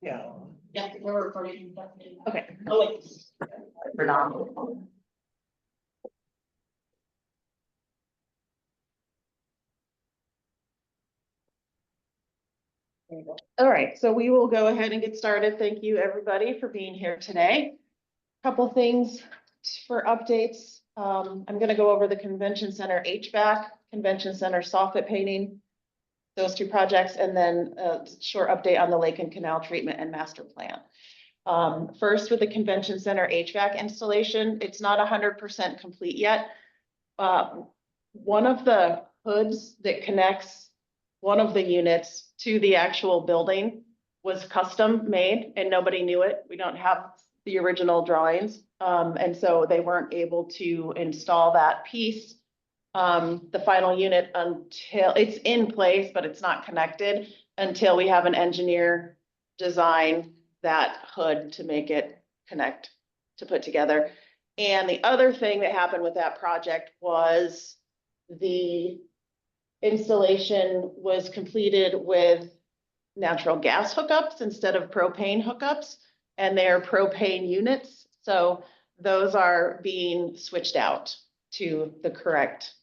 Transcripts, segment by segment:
Yeah. Yeah, we're recording. Okay. Oh, wait. Phenomenal. All right, so we will go ahead and get started. Thank you, everybody, for being here today. Couple things for updates. I'm gonna go over the Convention Center HVAC, Convention Center soffit painting, those two projects, and then a short update on the Lake and Canal treatment and master plan. First, with the Convention Center HVAC installation, it's not 100% complete yet. One of the hoods that connects one of the units to the actual building was custom made and nobody knew it. We don't have the original drawings. And so they weren't able to install that piece, the final unit, until it's in place, but it's not connected until we have an engineer design that hood to make it connect, to put together. And the other thing that happened with that project was the installation was completed with natural gas hookups instead of propane hookups, and they're propane units. So those are being switched out to the correct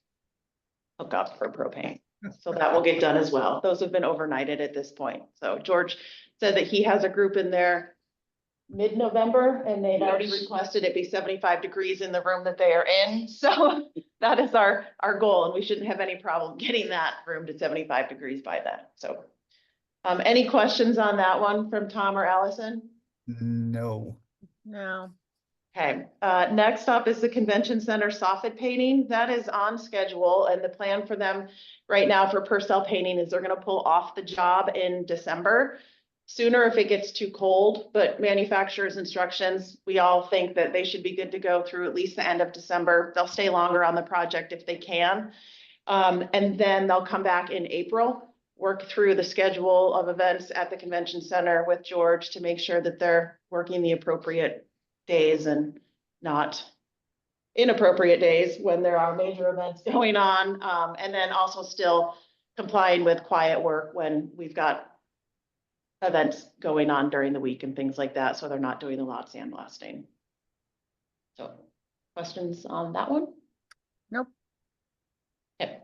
hookup for propane. So that will get done as well. Those have been overnighted at this point. So George said that he has a group in there mid-November, and they've already requested it be 75 degrees in the room that they are in. So that is our goal, and we shouldn't have any problem getting that room to 75 degrees by then. So any questions on that one from Tom or Allison? No. No. Okay, next up is the Convention Center soffit painting. That is on schedule, and the plan for them right now for Purcell Painting is they're gonna pull off the job in December. Sooner if it gets too cold, but manufacturer's instructions, we all think that they should be good to go through at least the end of December. They'll stay longer on the project if they can. And then they'll come back in April, work through the schedule of events at the convention center with George to make sure that they're working the appropriate days and not inappropriate days when there are major events going on. And then also still complying with quiet work when we've got events going on during the week and things like that, so they're not doing a lot of sandblasting. So, questions on that one? Nope. Okay.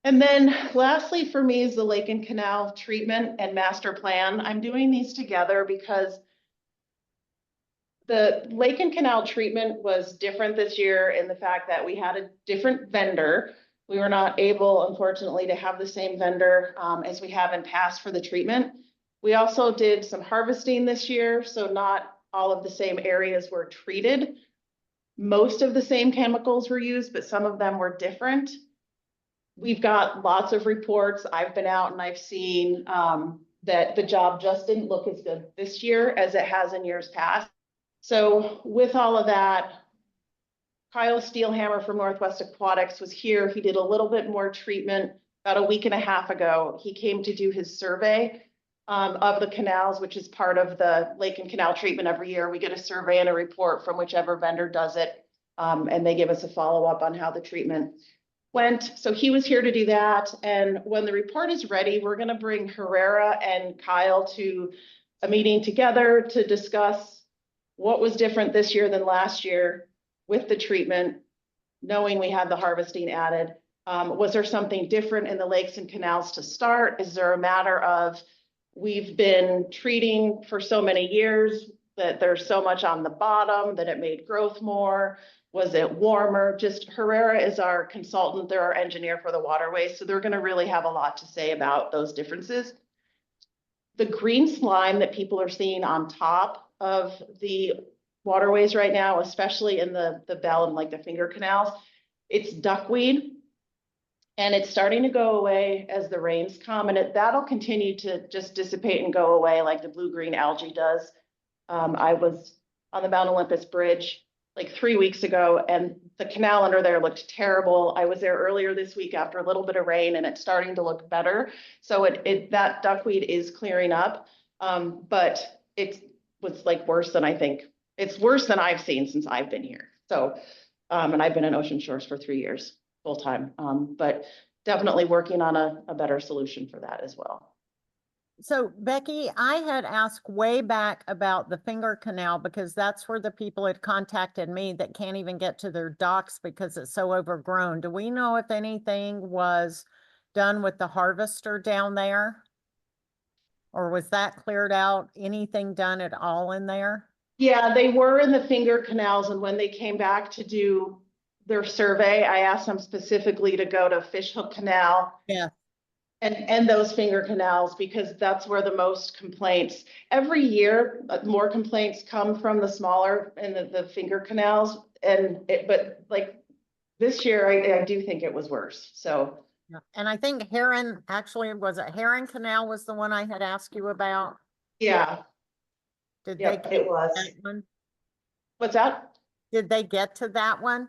And then lastly for me is the Lake and Canal treatment and master plan. I'm doing these together because the Lake and Canal treatment was different this year in the fact that we had a different vendor. We were not able, unfortunately, to have the same vendor as we have in past for the treatment. We also did some harvesting this year, so not all of the same areas were treated. Most of the same chemicals were used, but some of them were different. We've got lots of reports. I've been out and I've seen that the job just didn't look as good this year as it has in years past. So with all of that, Kyle Steelhammer from Northwest Aquatics was here. He did a little bit more treatment about a week and a half ago. He came to do his survey of the canals, which is part of the Lake and Canal treatment every year. We get a survey and a report from whichever vendor does it. And they give us a follow-up on how the treatment went. So he was here to do that. And when the report is ready, we're gonna bring Herrera and Kyle to a meeting together to discuss what was different this year than last year with the treatment, knowing we had the harvesting added. Was there something different in the lakes and canals to start? Is there a matter of we've been treating for so many years that there's so much on the bottom that it made growth more? Was it warmer? Just Herrera is our consultant. They're our engineer for the waterways. So they're going to really have a lot to say about those differences. The green slime that people are seeing on top of the waterways right now, especially in the bell and like the finger canals, it's duckweed. And it's starting to go away as the rains come, and that'll continue to just dissipate and go away like the blue-green algae does. I was on the Mount Olympus Bridge like 3 weeks ago, and the canal under there looked terrible. I was there earlier this week after a little bit of rain, and it's starting to look better. So that duckweed is clearing up, but it was like worse than I think. It's worse than I've seen since I've been here. So, and I've been in Ocean Shores for 3 years. Full time, but definitely working on a better solution for that as well. So Becky, I had asked way back about the Finger Canal because that's where the people had contacted me that can't even get to their docks because it's so overgrown. Do we know if anything was done with the harvester down there? Or was that cleared out? Anything done at all in there? Yeah, they were in the finger canals, and when they came back to do their survey, I asked them specifically to go to Fish Hook Canal. Yeah. And those finger canals, because that's where the most complaints, every year, more complaints come from the smaller and the finger canals. But like this year, I do think it was worse, so. Yeah. And I think Heron, actually, was it Heron Canal was the one I had asked you about? Yeah, Did they yep, get it was. that one? What's that? Did they get to that one?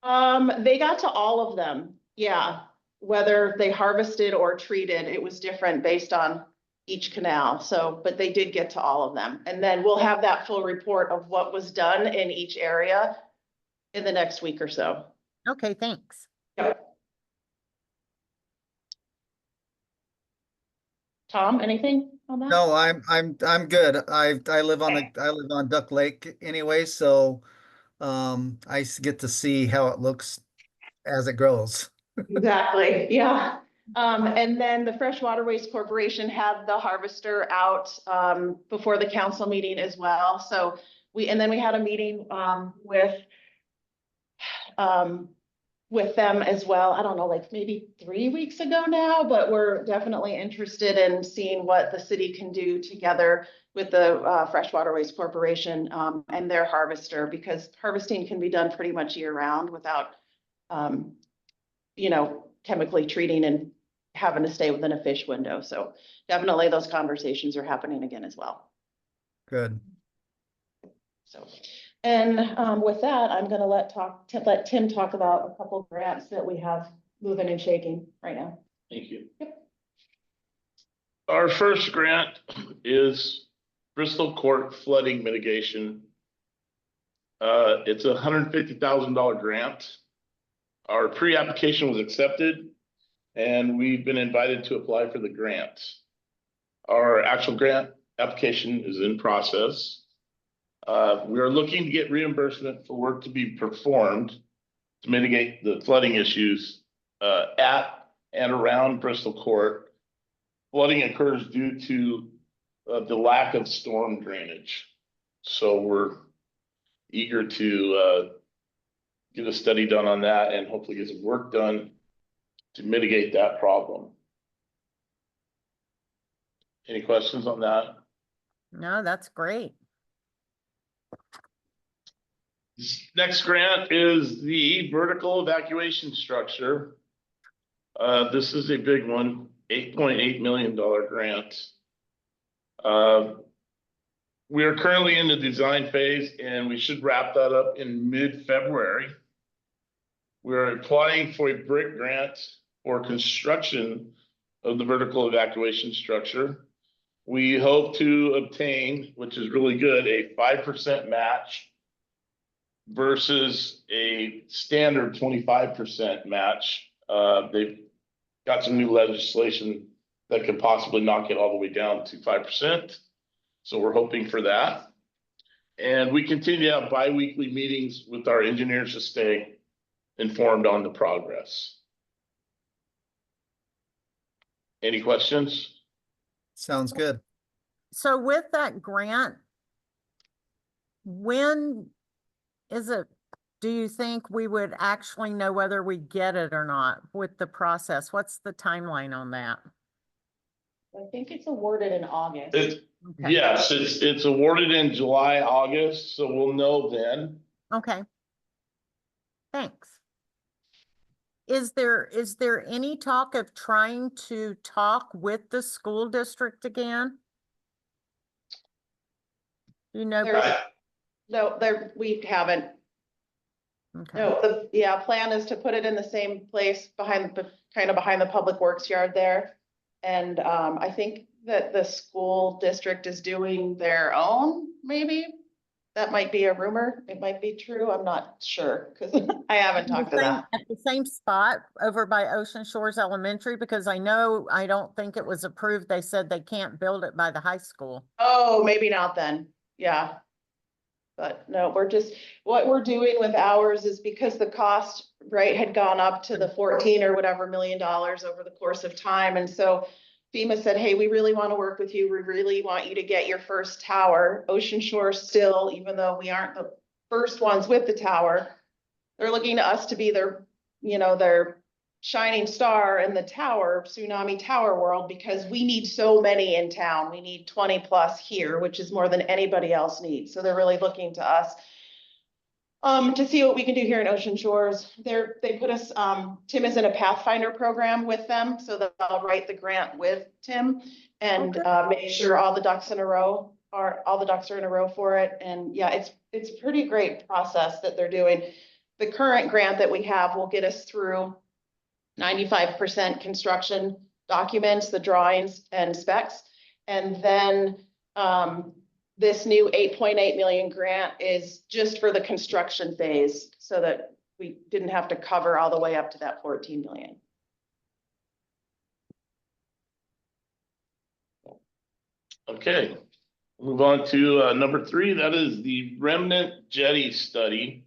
They got to all of them, yeah. Whether they harvested or treated, it was different based on each canal. So, but they did get to all of them. And then we'll have that full report of what was done in each area in the next week or so. Okay, thanks. Yep. Tom, anything on that? No, I'm good. I live on I live on Duck Lake anyway, so get to see how it looks as it grows. Exactly, yeah. And then the Fresh Waterways Corporation had the harvester out, before the council meeting as well. So and then we had a meeting, with them as well. I don't know, like maybe 3 weeks ago now, but we're definitely interested in seeing what the city can do together with the, Fresh Waterways Corporation, and their harvester, because harvesting can be done pretty much year round without, chemically treating and having to stay within a fish window. So definitely those conversations are happening again as well. Good. So, and with that, I'm gonna let Tim talk about a couple grants that we have moving and shaking right now. Thank you. Yep. Our first grant is Bristol Court flooding mitigation. It's a $150,000 grant. Our pre-application was accepted and we've been invited to apply for the grant. Our actual grant application is in process. We are looking to get reimbursement for work to be performed to mitigate the flooding issues at and around Bristol Court. Flooding occurs due to the lack of storm drainage. So we're eager to get a study done on that and hopefully get some work done to mitigate that problem. Any questions on that? No, that's great. Next grant is the vertical evacuation structure. This is a big one, $8.8 million grant. We are currently in the design phase and we should wrap that up in mid-February. We're applying for a BRIC grant for construction of the vertical evacuation structure. We hope to obtain, which is really good, a 5% match versus a standard 25% match. They've got some new legislation that could possibly knock it all the way down to 5%. So we're hoping for that. And we continue to have bi-weekly meetings with our engineers to stay informed on the progress. Any questions? Sounds good. So with that grant, when is it, do you think we would actually know whether we get it or not with the process? What's the timeline on that? I think it's awarded in August. Okay. Yes, it's awarded in July, August, so we'll know then. Okay. Thanks. Is there any talk of trying to talk with the school district again? You know, No, we haven't. okay. No, the plan is to put it in the same place kind of behind the public works yard there. And I think that the school district is doing their own, maybe That might be a rumor. It might be true. I'm not sure because I haven't talked to that. At the same spot over by Ocean Shores Elementary, because I know, I don't think it was approved. They said they can't build it by the high school. Oh, maybe not then. Yeah. But no, what we're doing with ours is because the cost, right, had gone up to the 14 or whatever $1 million over the course of time. And so FEMA said, hey, we really want to work with you. We really want you to get your first tower. Ocean Shore still, even though we aren't the first ones with the tower, they're looking to us to be their, their shining star in the tsunami tower world, because we need so many in town. We need 20 plus here, which is more than anybody else needs. So they're really looking to us to see what we can do here in Ocean Shores. They put us, Tim is in a Pathfinder program with them, so that I'll write the grant with Tim and make sure all the ducks are in a row for it. And yeah, it's a pretty great process that they're doing. The current grant that we have will get us through 95% construction documents, the drawings and specs. And then this new 8.8 million grant is just for the construction phase, so that we didn't have to cover all the way up to that 14 million. Okay, move on to number 3. That is the Remnant Jetty study.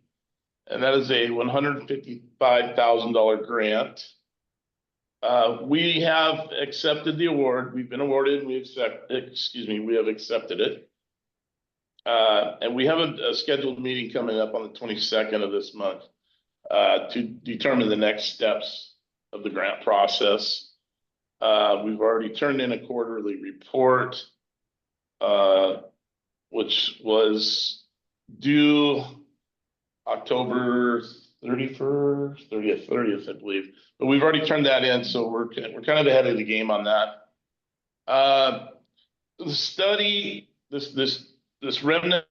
And that is a $155,000 grant. We have accepted the award. We've been awarded. We have accepted it. And we have a scheduled meeting coming up on the 22nd of this month to determine the next steps of the grant process. We've already turned in a quarterly report, which was due October 30th, I believe. But we've already turned that in, so we're kind of ahead of the game on that. The study, this Remnant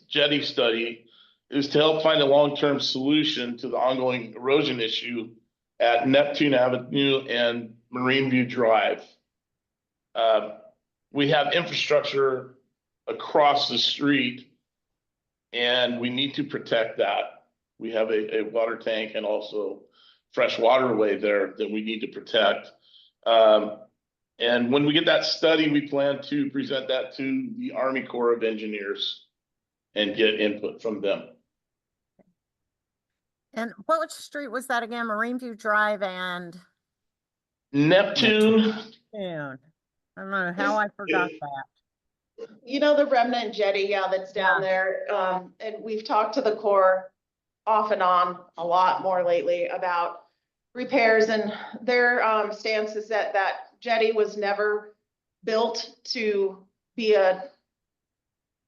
Jetty study, is to help find a long-term solution to the ongoing erosion issue at Neptune Avenue and Marine View Drive. We have infrastructure across the street, and we need to protect that. We have a water tank and also fresh waterway there that we need to protect. And when we get that study, we plan to present that to the Army Corps of Engineers and get input from them. And which street was that again? Marine View Drive and Neptune. June. I don't know how I forgot that. The Remnant Jetty, yeah, that's down there. And we've talked to the Corps off and on a lot more lately about repairs, and their stance is that jetty was never built to be a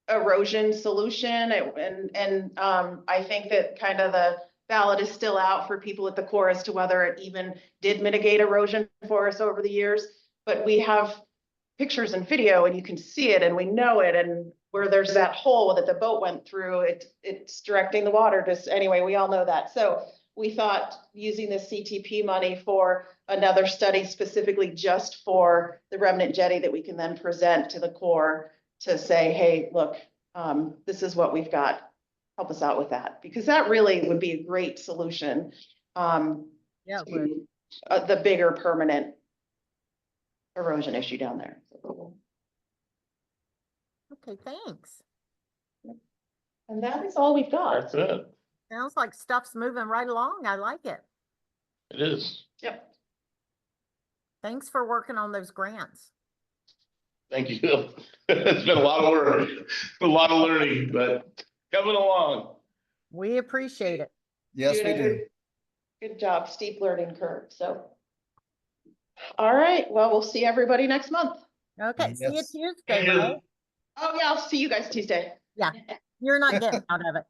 erosion solution. I think that kind of the ballot is still out for people at the Corps as to whether it even did mitigate erosion for us over the years. But we have pictures and video, and you can see it, and we know it. And where there's that hole that the boat went through, it's directing the water. Anyway, we all know that. So we thought using the CTP money for another study specifically just for the Remnant Jetty, that we can then present to the Corps to say, hey, look, this is what we've got. Help us out with that, because that really would be a great solution Yeah, it would. to the bigger permanent erosion issue down there. Okay, thanks. And that is all we've got. That's it. Sounds like stuff's moving right along. I like it. It is. Yep. Thanks for working on those grants. Thank you. It's been a lot of work, a lot of learning, but coming along. We appreciate it. Yes, we Doing a do. Good job, steep learning curve, so. All right, well, we'll see everybody next month. Okay, see you Yes. Tuesday, you. right? Oh, yeah, I'll see you guys Tuesday. Yeah. You're not getting out of it.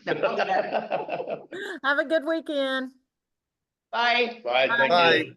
No, I'll do that. Have a good weekend. Bye. Bye, thank you. Bye.